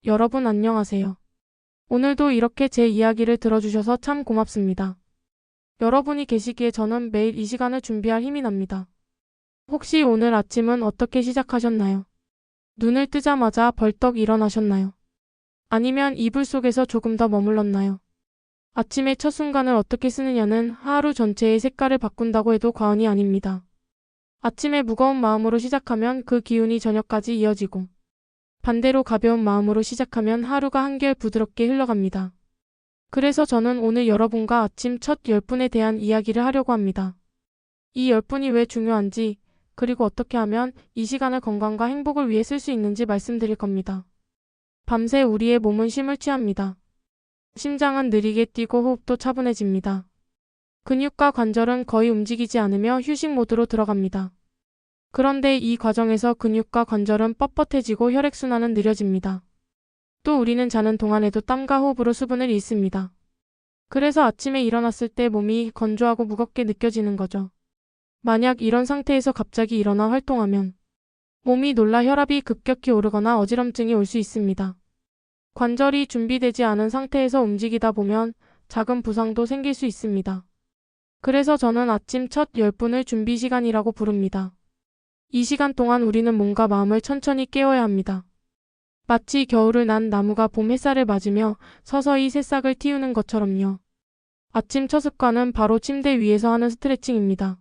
여러분 안녕하세요. 오늘도 이렇게 제 이야기를 들어주셔서 참 고맙습니다. 여러분이 계시기에 저는 매일 이 시간을 준비할 힘이 납니다. 혹시 오늘 아침은 어떻게 시작하셨나요? 눈을 뜨자마자 벌떡 일어나셨나요? 아니면 이불 속에서 조금 더 머물렀나요? 아침의 첫 순간을 어떻게 쓰느냐는 하루 전체의 색깔을 바꾼다고 해도 과언이 아닙니다. 아침에 무거운 마음으로 시작하면 그 기운이 저녁까지 이어지고, 반대로 가벼운 마음으로 시작하면 하루가 한결 부드럽게 흘러갑니다. 그래서 저는 오늘 여러분과 아침 첫 10분에 대한 이야기를 하려고 합니다. 이 10분이 왜 중요한지, 그리고 어떻게 하면 이 시간을 건강과 행복을 위해 쓸 수 있는지 말씀드릴 겁니다. 밤새 우리의 몸은 쉼을 취합니다. 심장은 느리게 뛰고 호흡도 차분해집니다. 근육과 관절은 거의 움직이지 않으며 휴식 모드로 들어갑니다. 그런데 이 과정에서 근육과 관절은 뻣뻣해지고 혈액순환은 느려집니다. 또 우리는 자는 동안에도 땀과 호흡으로 수분을 잃습니다. 그래서 아침에 일어났을 때 몸이 건조하고 무겁게 느껴지는 거죠. 만약 이런 상태에서 갑자기 일어나 활동하면 몸이 놀라 혈압이 급격히 오르거나 어지럼증이 올 수 있습니다. 관절이 준비되지 않은 상태에서 움직이다 보면 작은 부상도 생길 수 있습니다. 그래서 저는 아침 첫 10분을 준비 시간이라고 부릅니다. 이 시간 동안 우리는 몸과 마음을 천천히 깨워야 합니다. 마치 겨울을 난 나무가 봄 햇살을 맞으며 서서히 새싹을 틔우는 것처럼요. 아침 첫 습관은 바로 침대 위에서 하는 스트레칭입니다.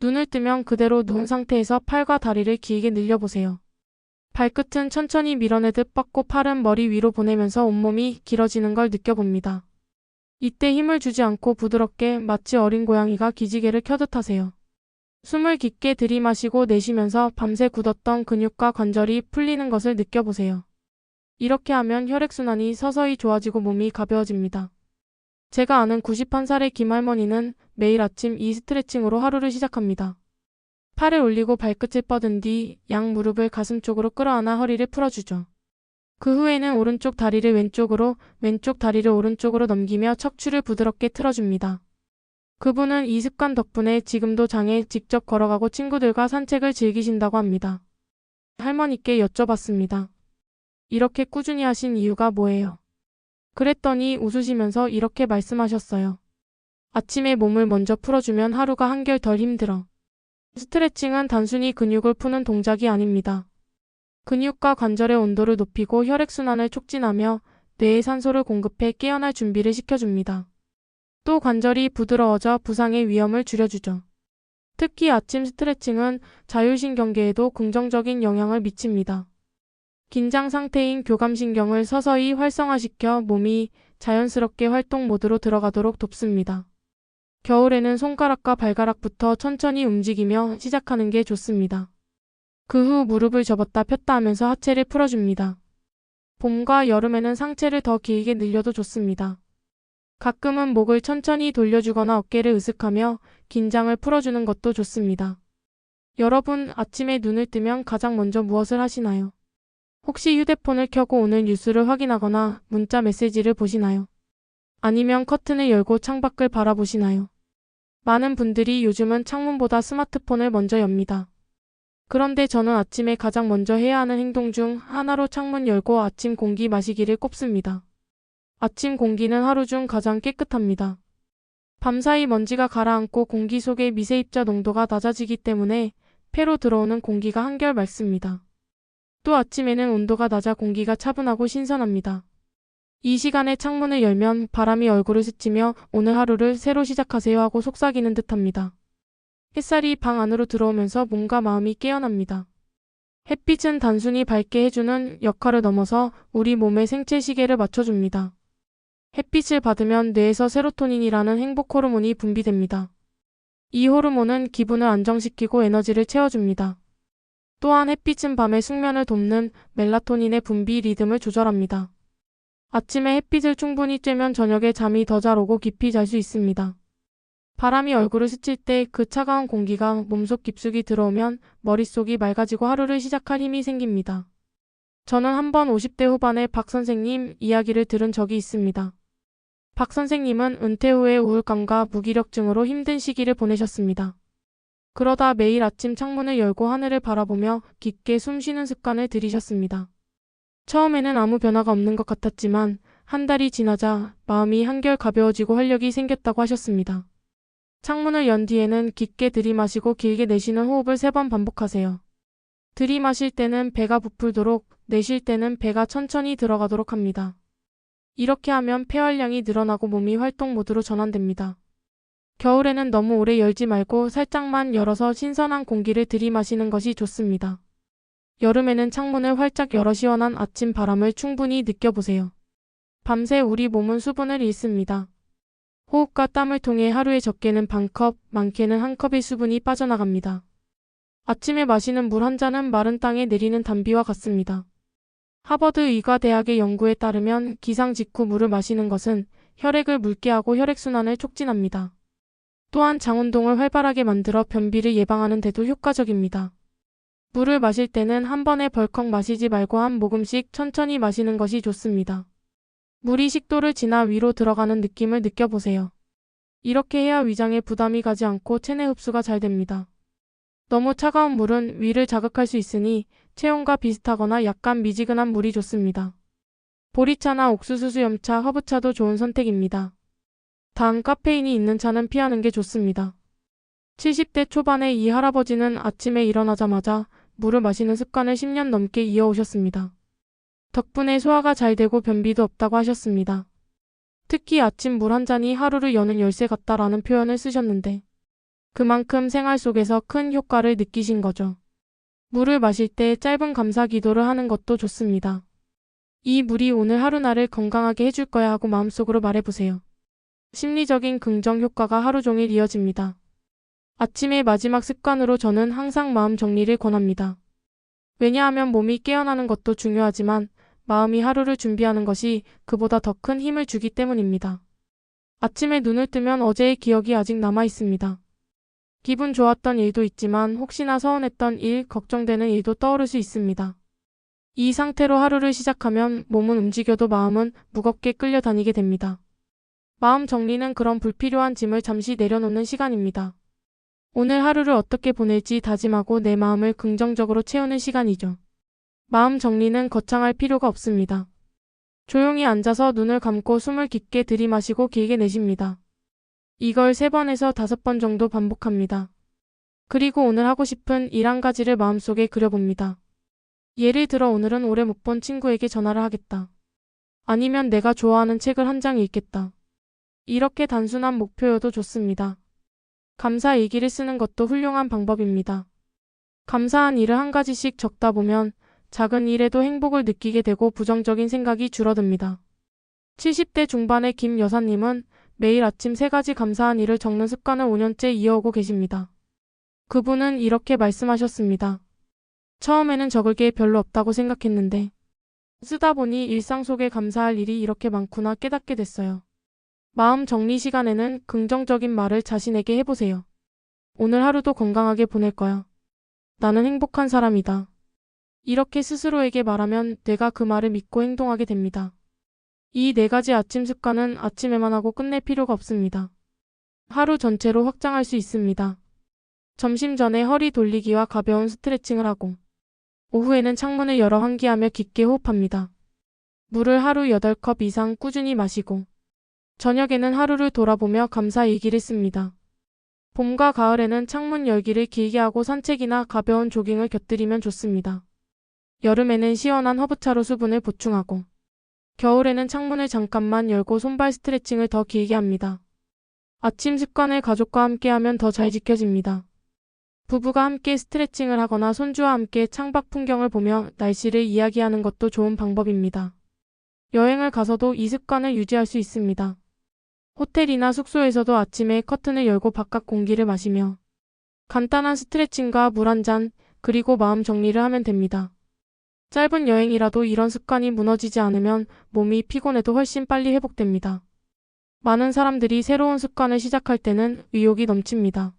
눈을 뜨면 그대로 누운 상태에서 팔과 다리를 길게 늘려보세요. 발끝은 천천히 밀어내듯 뻗고 팔은 머리 위로 보내면서 온몸이 길어지는 걸 느껴봅니다. 이때 힘을 주지 않고 부드럽게 마치 어린 고양이가 기지개를 켜듯 하세요. 숨을 깊게 들이마시고 내쉬면서 밤새 굳었던 근육과 관절이 풀리는 것을 느껴보세요. 이렇게 하면 혈액순환이 서서히 좋아지고 몸이 가벼워집니다. 제가 아는 91살의 김할머니는 매일 아침 이 스트레칭으로 하루를 시작합니다. 팔을 올리고 발끝을 뻗은 뒤 양 무릎을 가슴 쪽으로 끌어안아 허리를 풀어주죠. 그 후에는 오른쪽 다리를 왼쪽으로, 왼쪽 다리를 오른쪽으로 넘기며 척추를 부드럽게 틀어줍니다. 그분은 이 습관 덕분에 지금도 장에 직접 걸어가고 친구들과 산책을 즐기신다고 합니다. 할머니께 여쭤봤습니다. 이렇게 꾸준히 하신 이유가 뭐예요? 그랬더니 웃으시면서 이렇게 말씀하셨어요. 아침에 몸을 먼저 풀어주면 하루가 한결 덜 힘들어. 스트레칭은 단순히 근육을 푸는 동작이 아닙니다. 근육과 관절의 온도를 높이고 혈액순환을 촉진하며 뇌에 산소를 공급해 깨어날 준비를 시켜줍니다. 또 관절이 부드러워져 부상의 위험을 줄여주죠. 특히 아침 스트레칭은 자율신경계에도 긍정적인 영향을 미칩니다. 긴장 상태인 교감신경을 서서히 활성화시켜 몸이 자연스럽게 활동 모드로 들어가도록 돕습니다. 겨울에는 손가락과 발가락부터 천천히 움직이며 시작하는 게 좋습니다. 그 후 무릎을 접었다 폈다 하면서 하체를 풀어줍니다. 봄과 여름에는 상체를 더 길게 늘려도 좋습니다. 가끔은 목을 천천히 돌려주거나 어깨를 으쓱하며 긴장을 풀어주는 것도 좋습니다. 여러분, 아침에 눈을 뜨면 가장 먼저 무엇을 하시나요? 혹시 휴대폰을 켜고 오늘 뉴스를 확인하거나 문자 메시지를 보시나요? 아니면 커튼을 열고 창밖을 바라보시나요? 많은 분들이 요즘은 창문보다 스마트폰을 먼저 엽니다. 그런데 저는 아침에 가장 먼저 해야 하는 행동 중 하나로 창문 열고 아침 공기 마시기를 꼽습니다. 아침 공기는 하루 중 가장 깨끗합니다. 밤사이 먼지가 가라앉고 공기 속의 미세입자 농도가 낮아지기 때문에 폐로 들어오는 공기가 한결 맑습니다. 또 아침에는 온도가 낮아 공기가 차분하고 신선합니다. 이 시간에 창문을 열면 바람이 얼굴을 스치며 오늘 하루를 새로 시작하세요 하고 속삭이는 듯합니다. 햇살이 방 안으로 들어오면서 몸과 마음이 깨어납니다. 햇빛은 단순히 밝게 해주는 역할을 넘어서 우리 몸의 생체 시계를 맞춰줍니다. 햇빛을 받으면 뇌에서 세로토닌이라는 행복 호르몬이 분비됩니다. 이 호르몬은 기분을 안정시키고 에너지를 채워줍니다. 또한 햇빛은 밤의 숙면을 돕는 멜라토닌의 분비 리듬을 조절합니다. 아침에 햇빛을 충분히 쬐면 저녁에 잠이 더 잘 오고 깊이 잘 수 있습니다. 바람이 얼굴을 스칠 때 그 차가운 공기가 몸속 깊숙이 들어오면 머릿속이 맑아지고 하루를 시작할 힘이 생깁니다. 저는 한번 50대 후반의 박 선생님 이야기를 들은 적이 있습니다. 박 선생님은 은퇴 후에 우울감과 무기력증으로 힘든 시기를 보내셨습니다. 그러다 매일 아침 창문을 열고 하늘을 바라보며 깊게 숨 쉬는 습관을 들이셨습니다. 처음에는 아무 변화가 없는 것 같았지만 한 달이 지나자 마음이 한결 가벼워지고 활력이 생겼다고 하셨습니다. 창문을 연 뒤에는 깊게 들이마시고 길게 내쉬는 호흡을 3번 반복하세요. 들이마실 때는 배가 부풀도록, 내쉴 때는 배가 천천히 들어가도록 합니다. 이렇게 하면 폐활량이 늘어나고 몸이 활동 모드로 전환됩니다. 겨울에는 너무 오래 열지 말고 살짝만 열어서 신선한 공기를 들이마시는 것이 좋습니다. 여름에는 창문을 활짝 열어 시원한 아침 바람을 충분히 느껴보세요. 밤새 우리 몸은 수분을 잃습니다. 호흡과 땀을 통해 하루에 적게는 반컵, 많게는 한 컵의 수분이 빠져나갑니다. 아침에 마시는 물 한 잔은 마른 땅에 내리는 단비와 같습니다. 하버드 의과대학의 연구에 따르면 기상 직후 물을 마시는 것은 혈액을 묽게 하고 혈액순환을 촉진합니다. 또한 장운동을 활발하게 만들어 변비를 예방하는 데도 효과적입니다. 물을 마실 때는 한 번에 벌컥 마시지 말고 한 모금씩 천천히 마시는 것이 좋습니다. 물이 식도를 지나 위로 들어가는 느낌을 느껴보세요. 이렇게 해야 위장에 부담이 가지 않고 체내 흡수가 잘 됩니다. 너무 차가운 물은 위를 자극할 수 있으니 체온과 비슷하거나 약간 미지근한 물이 좋습니다. 보리차나 옥수수 수염차, 허브차도 좋은 선택입니다. 단, 카페인이 있는 차는 피하는 게 좋습니다. 70대 초반의 이 할아버지는 아침에 일어나자마자 물을 마시는 습관을 10년 넘게 이어오셨습니다. 덕분에 소화가 잘 되고 변비도 없다고 하셨습니다. 특히 아침 물 한 잔이 하루를 여는 열쇠 같다라는 표현을 쓰셨는데 그만큼 생활 속에서 큰 효과를 느끼신 거죠. 물을 마실 때 짧은 감사 기도를 하는 것도 좋습니다. 이 물이 오늘 하루 나를 건강하게 해줄 거야 하고 마음속으로 말해보세요. 심리적인 긍정 효과가 하루 종일 이어집니다. 아침의 마지막 습관으로 저는 항상 마음 정리를 권합니다. 왜냐하면 몸이 깨어나는 것도 중요하지만 마음이 하루를 준비하는 것이 그보다 더 큰 힘을 주기 때문입니다. 아침에 눈을 뜨면 어제의 기억이 아직 남아 있습니다. 기분 좋았던 일도 있지만 혹시나 서운했던 일, 걱정되는 일도 떠오를 수 있습니다. 이 상태로 하루를 시작하면 몸은 움직여도 마음은 무겁게 끌려다니게 됩니다. 마음 정리는 그런 불필요한 짐을 잠시 내려놓는 시간입니다. 오늘 하루를 어떻게 보낼지 다짐하고 내 마음을 긍정적으로 채우는 시간이죠. 마음 정리는 거창할 필요가 없습니다. 조용히 앉아서 눈을 감고 숨을 깊게 들이마시고 길게 내쉽니다. 이걸 3번에서 5번 정도 반복합니다. 그리고 오늘 하고 싶은 일 한 가지를 마음속에 그려봅니다. 예를 들어 오늘은 오래 못 본 친구에게 전화를 하겠다. 아니면 내가 좋아하는 책을 한 장 읽겠다. 이렇게 단순한 목표여도 좋습니다. 감사 일기를 쓰는 것도 훌륭한 방법입니다. 감사한 일을 한 가지씩 적다 보면 작은 일에도 행복을 느끼게 되고 부정적인 생각이 줄어듭니다. 70대 중반의 김 여사님은 매일 아침 3가지 감사한 일을 적는 습관을 5년째 이어오고 계십니다. 그분은 이렇게 말씀하셨습니다. 처음에는 적을 게 별로 없다고 생각했는데 쓰다 보니 일상 속에 감사할 일이 이렇게 많구나 깨닫게 됐어요. 마음 정리 시간에는 긍정적인 말을 자신에게 해보세요. 오늘 하루도 건강하게 보낼 거야. 나는 행복한 사람이다. 이렇게 스스로에게 말하면 뇌가 그 말을 믿고 행동하게 됩니다. 이 4가지 아침 습관은 아침에만 하고 끝낼 필요가 없습니다. 하루 전체로 확장할 수 있습니다. 점심 전에 허리 돌리기와 가벼운 스트레칭을 하고 오후에는 창문을 열어 환기하며 깊게 호흡합니다. 물을 하루 8컵 이상 꾸준히 마시고 저녁에는 하루를 돌아보며 감사 일기를 씁니다. 봄과 가을에는 창문 열기를 길게 하고 산책이나 가벼운 조깅을 곁들이면 좋습니다. 여름에는 시원한 허브차로 수분을 보충하고 겨울에는 창문을 잠깐만 열고 손발 스트레칭을 더 길게 합니다. 아침 습관을 가족과 함께하면 더 잘 지켜집니다. 부부가 함께 스트레칭을 하거나 손주와 함께 창밖 풍경을 보며 날씨를 이야기하는 것도 좋은 방법입니다. 여행을 가서도 이 습관을 유지할 수 있습니다. 호텔이나 숙소에서도 아침에 커튼을 열고 바깥 공기를 마시며 간단한 스트레칭과 물 한 잔, 그리고 마음 정리를 하면 됩니다. 짧은 여행이라도 이런 습관이 무너지지 않으면 몸이 피곤해도 훨씬 빨리 회복됩니다. 많은 사람들이 새로운 습관을 시작할 때는 의욕이 넘칩니다.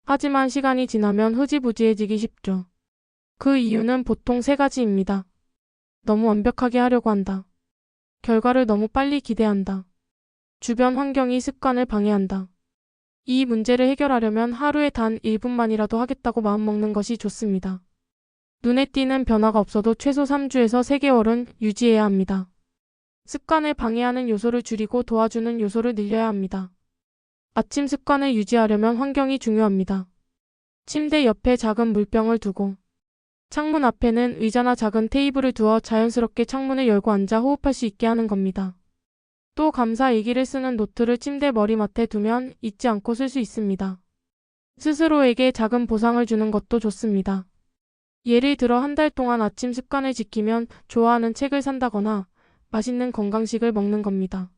하지만 시간이 지나면 흐지부지해지기 쉽죠. 그 이유는 보통 3가지입니다. 너무 완벽하게 하려고 한다. 결과를 너무 빨리 기대한다. 주변 환경이 습관을 방해한다. 이 문제를 해결하려면 하루에 단 1분만이라도 하겠다고 마음먹는 것이 좋습니다. 눈에 띄는 변화가 없어도 최소 3주에서 3개월은 유지해야 합니다. 습관을 방해하는 요소를 줄이고 도와주는 요소를 늘려야 합니다. 아침 습관을 유지하려면 환경이 중요합니다. 침대 옆에 작은 물병을 두고 창문 앞에는 의자나 작은 테이블을 두어 자연스럽게 창문을 열고 앉아 호흡할 수 있게 하는 겁니다. 또 감사 일기를 쓰는 노트를 침대 머리맡에 두면 잊지 않고 쓸 수 있습니다. 스스로에게 작은 보상을 주는 것도 좋습니다. 예를 들어 한 달 동안 아침 습관을 지키면 좋아하는 책을 산다거나 맛있는 건강식을 먹는 겁니다.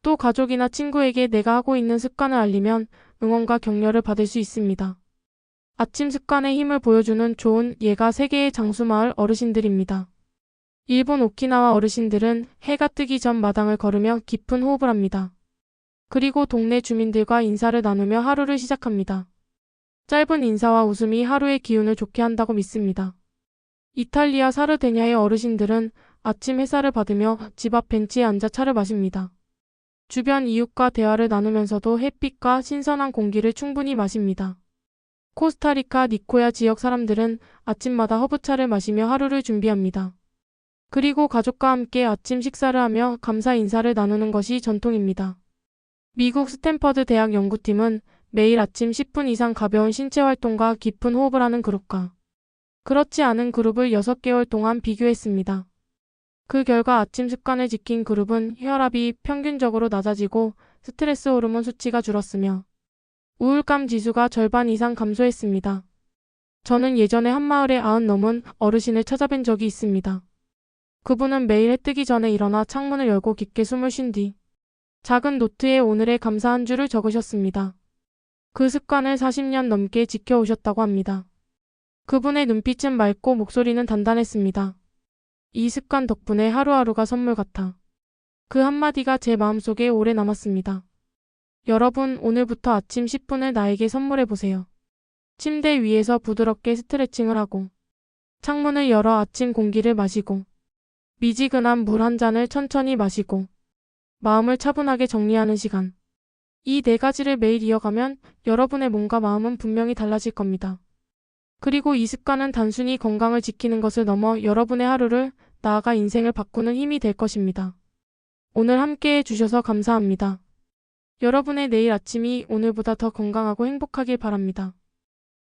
또 가족이나 친구에게 내가 하고 있는 습관을 알리면 응원과 격려를 받을 수 있습니다. 아침 습관의 힘을 보여주는 좋은 예가 세계의 장수마을 어르신들입니다. 일본 오키나와 어르신들은 해가 뜨기 전 마당을 걸으며 깊은 호흡을 합니다. 그리고 동네 주민들과 인사를 나누며 하루를 시작합니다. 짧은 인사와 웃음이 하루의 기운을 좋게 한다고 믿습니다. 이탈리아 사르데냐의 어르신들은 아침 햇살을 받으며 집 앞 벤치에 앉아 차를 마십니다. 주변 이웃과 대화를 나누면서도 햇빛과 신선한 공기를 충분히 마십니다. 코스타리카 니코야 지역 사람들은 아침마다 허브차를 마시며 하루를 준비합니다. 그리고 가족과 함께 아침 식사를 하며 감사 인사를 나누는 것이 전통입니다. 미국 스탠퍼드 대학 연구팀은 매일 아침 10분 이상 가벼운 신체 활동과 깊은 호흡을 하는 그룹과 그렇지 않은 그룹을 6개월 동안 비교했습니다. 그 결과 아침 습관을 지킨 그룹은 혈압이 평균적으로 낮아지고 스트레스 호르몬 수치가 줄었으며 우울감 지수가 절반 이상 감소했습니다. 저는 예전에 한 마을의 90 넘은 어르신을 찾아뵌 적이 있습니다. 그분은 매일 해 뜨기 전에 일어나 창문을 열고 깊게 숨을 쉰 뒤 작은 노트에 오늘의 감사 한 줄을 적으셨습니다. 그 습관을 40년 넘게 지켜오셨다고 합니다. 그분의 눈빛은 맑고 목소리는 단단했습니다. 이 습관 덕분에 하루하루가 선물 같아. 그 한마디가 제 마음속에 오래 남았습니다. 여러분, 오늘부터 아침 10분을 나에게 선물해보세요. 침대 위에서 부드럽게 스트레칭을 하고 창문을 열어 아침 공기를 마시고 미지근한 물 한 잔을 천천히 마시고 마음을 차분하게 정리하는 시간. 이 4가지를 매일 이어가면 여러분의 몸과 마음은 분명히 달라질 겁니다. 그리고 이 습관은 단순히 건강을 지키는 것을 넘어 여러분의 하루를, 나아가 인생을 바꾸는 힘이 될 것입니다. 오늘 함께해 주셔서 감사합니다. 여러분의 내일 아침이 오늘보다 더 건강하고 행복하길 바랍니다.